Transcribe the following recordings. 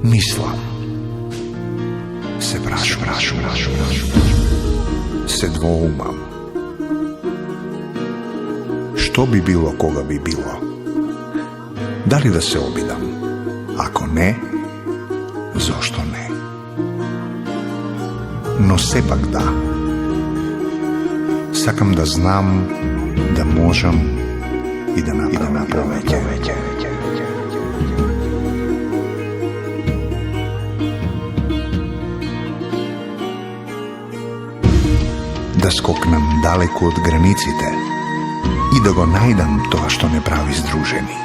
Мислам, се прашувам, се двоумам. Што би било кога би било? Дали да се обидам? Ако не, зошто не? Но сепак да. Сакам да знам, да можам и да направам повеќе. Да скокнам далеко од границите и да го најдам тоа што не прави здружени.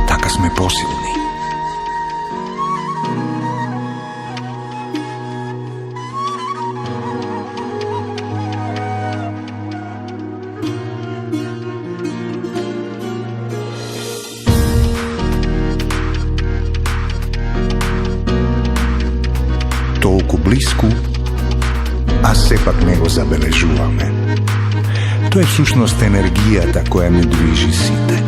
Така сме посилни. Толку близко, а сепак не го забележуваме. Тоа е всушност енергијата која не движи сите.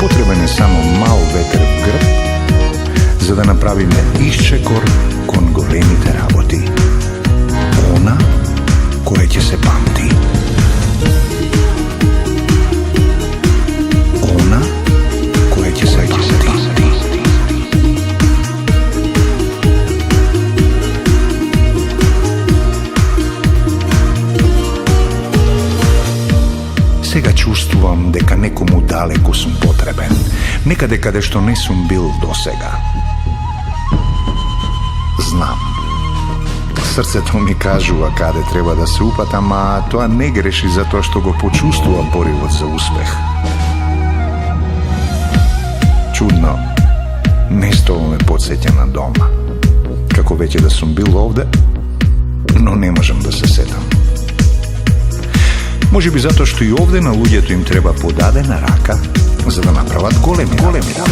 Потребен е само мал ветер в грб, за да направиме исчекор кон големите работи. Она која ќе се памти. Она која ќе се памти. Сега чувствувам дека некому далеко сум потребен, некаде каде што не сум бил досега. Знам, срцето ми кажува каде треба да се упатам, а тоа не греши затоа што го почувствува поривот за успех. Чудно, нестово ме подсеќа на дома, како веќе да сум бил овде, но не можам да се сетам. Може би затоа што и овде на луѓето им треба подадена рака за да направат големи работи.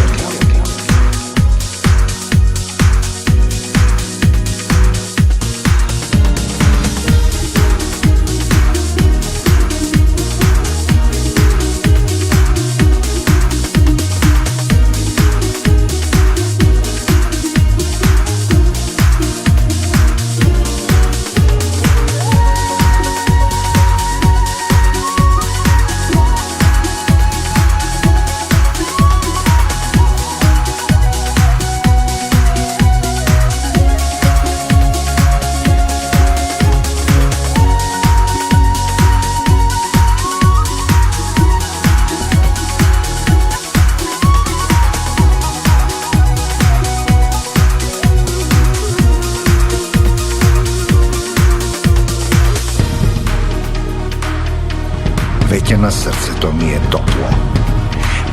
Веќе на срцето ми е топло.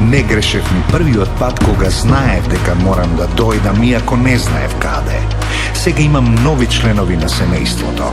Не грешев ни првиот пат кога знаев дека морам да дојдам, иако не знаев каде. Сега имам нови членови на семејството.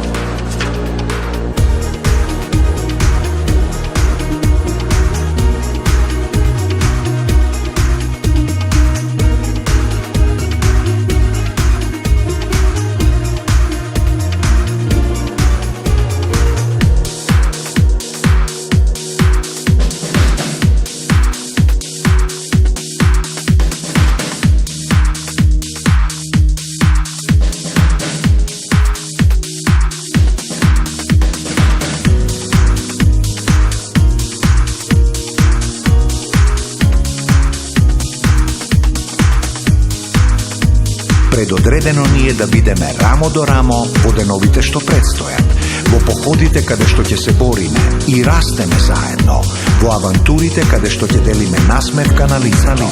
Предодредено ни е да бидеме рамо до рамо во деновите што предстојат. во походите каде што ќе се бориме и растеме заедно, во авантурите каде што ќе делиме насмевка на лицето.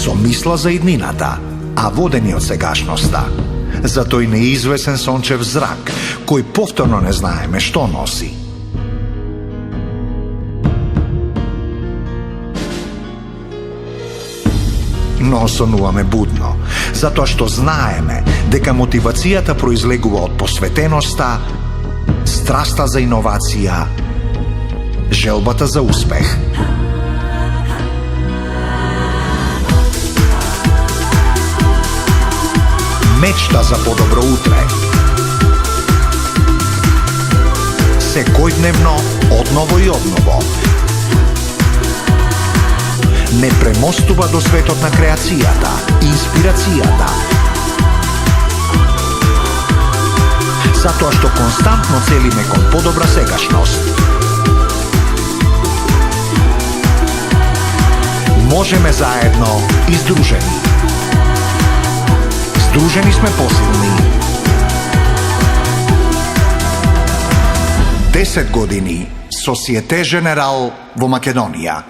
Со мисла за иднината, а водени од сегашноста, за тој неизвесен сончев зрак, кој повторно не знаеме што носи. Но сонуваме будно, затоа што знаеме дека мотивацијата произлегува од посветеноста, страста за иновација, желбата за успех. Мечта за подобро утре. Секојдневно, одново и одново. Не премостува до светот на креацијата, инспирацијата. Затоа што константно целиме кон подобра сегашност. Можеме заедно и здружени. Здружени сме посилни. 10 години Societe Generale во Македонија.